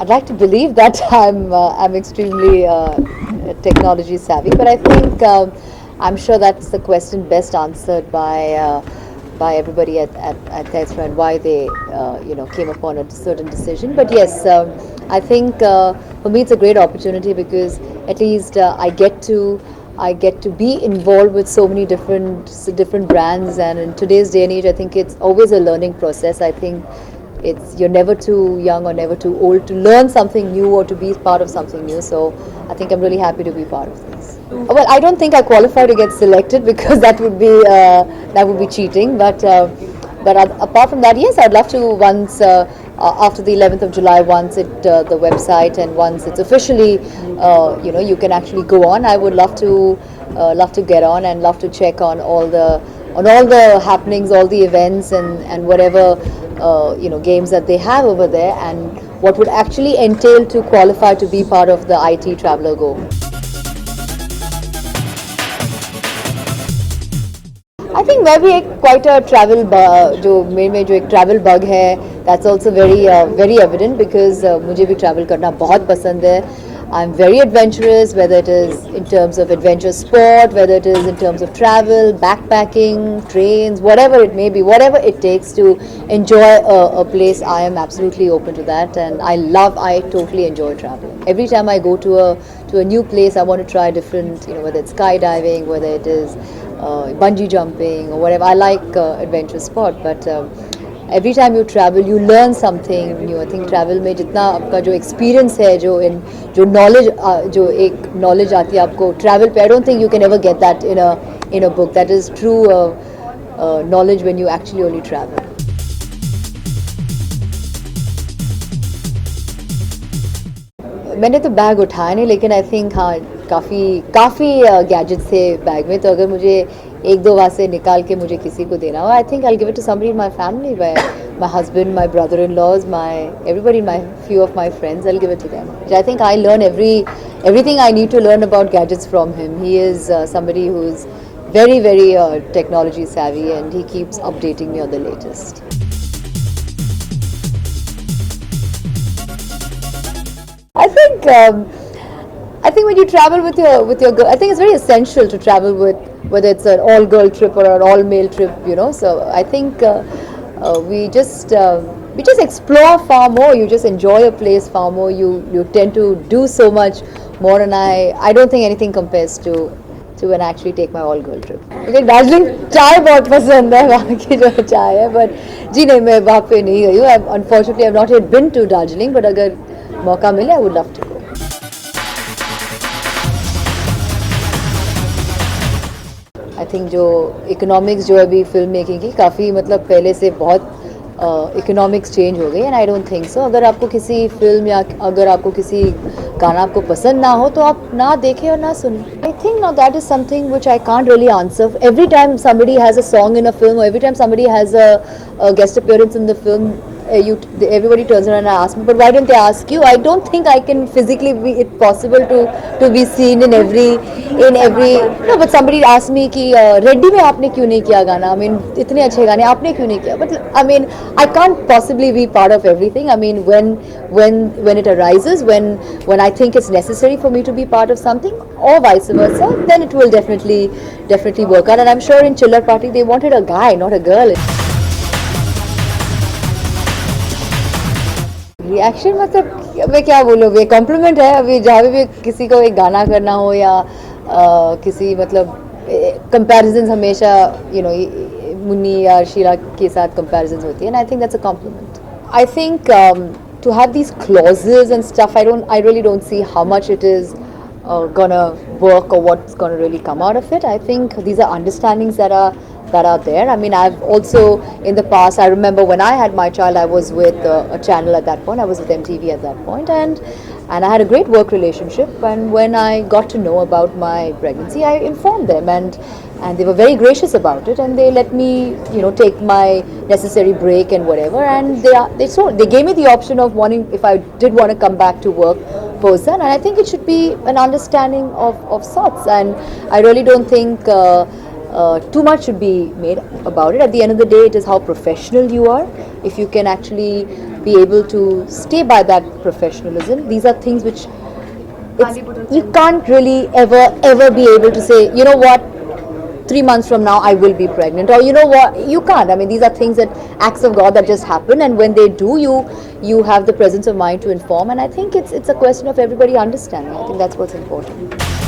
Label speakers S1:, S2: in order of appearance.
S1: I'd like to believe that I'm extremely technology savvy, but I think I'm sure that's the question best answered by everybody at Tesla and why they came upon a certain decision. But yes, I think for me it's a great opportunity because at least I get to be involved with so many different brands, and in today's day and age, I think it's always a learning process. I think you're never too young or never too old to learn something new or to be part of something new. So I think I'm really happy to be part of this. Well, I don't think I qualify to get selected because that would be cheating. But apart from that, yes, I'd love to once after the 11th of July, once the website and once it's officially, you can actually go on. I would love to get on and love to check on all the happenings, all the events, and whatever games that they have over there, and what would actually entail to qualify to be part of the IT Traveler Go. I think मैं भी एक quite a travel जो मेरे में जो एक travel bug है that's also very evident because मुझे भी ट्रैवल करना बहुत पसंद है. I'm very adventurous, whether it is in terms of adventure sport, whether it is in terms of travel, backpacking, trains, whatever it may be, whatever it takes to enjoy a place, I am absolutely open to that, and I totally enjoy traveling. Every time I go to a new place, I want to try different, whether it's skydiving, whether it is bungee jumping or whatever. I like adventure sport, but every time you travel you learn something new. I think travel में जितना आपका जो experience है जो knowledge जो एक knowledge आती है आपको travel पे, I don't think you can ever get that in a book. That is true knowledge when you actually only travel. मैंने तो बैग उठाया नहीं, लेकिन आई थिंक हाँ काफ़ी गैजेट्स थे बैग में. तो अगर मुझे एक दो वहाँ से निकाल के मुझे किसी को देना हो, I think I give it to somebody in my family, my husband, my brother in laws, everybody, my few of my friends, I'll give it to them. I think I learn everything I need to learn about gadgets from him. He is somebody who is very very technology savvy, and he keeps updating me on the latest. I think when you travel with your girl, I think it's very essential to travel with, whether it's an all girl trip or an all male trip, So I think we just explore far more. You just enjoy a place far more. You tend to do so much more, and I don't think anything compares to when I actually take my all girl trip. मुझे दार्जिलिंग चाय बहुत पसंद है, वहाँ की जो चाय है, but जी नहीं, मैं वहाँ पे नहीं गई हूँ. Unfortunately, I've not yet been to Darjeeling, but अगर मौका मिले, I would love to go. I think जो इकोनॉमिक्स जो अभी फिल्म मेकिंग की काफ़ी मतलब पहले से बहुत इकोनॉमिक्स चेंज हो गई, and I don't think so. अगर आपको किसी फिल्म या अगर आपको किसी गाना आपको पसंद ना हो तो आप ना देखें और ना सुनें. I think now that is something which I can't really answer. Every time somebody has a song in a film, or every time somebody has a guest appearance in the film, everybody turns around and asks me, but why didn't they ask you? I don't think I can physically be it possible to be seen in every no, but somebody asked me कि रेड्डी में आपने क्यों नहीं किया गाना. I mean इतने अच्छे गाने आपने क्यों नहीं किया. But I mean I can't possibly be part of everything. I mean when it arises, when I think it's necessary for me to be part of something, or vice versa, then it will definitely work out. And I'm sure in Chiller Party they wanted a guy, not a girl. Reaction मतलब मैं क्या बोलूँ, ये complement है. अभी जहाँ भी किसी को एक गाना करना हो या किसी मतलब कंपैरिजन हमेशा मुन्नी या शीला के साथ कंपैरिजन होती है, and I think that's a compliment. I think to have these clauses and stuff, I really don't see how much it is gonna work or what's gonna really come out of it. I think these are understandings that are there. I mean, I've also in the past, I remember when I had my child, I was with a channel at that point. I was with MTV at that point, and I had a great work relationship. And when I got to know about my pregnancy, I informed them, and they were very gracious about it, and they let me take my necessary break and whatever. And they gave me the option of wanting, if I did want to come back to work person, and I think it should be an understanding of sorts. And I really don't think too much should be made about it. At the end of the day, it is how professional you are. If you can actually be able to stay by that professionalism. These are things which you can't really ever be able to say, you know what, 3 months from now I will be pregnant, or you know what, you can't. I mean, these are things that acts of God that just happen, and when they do, you have the presence of mind to inform. And I think it's a question of everybody understanding. I think that's what's important.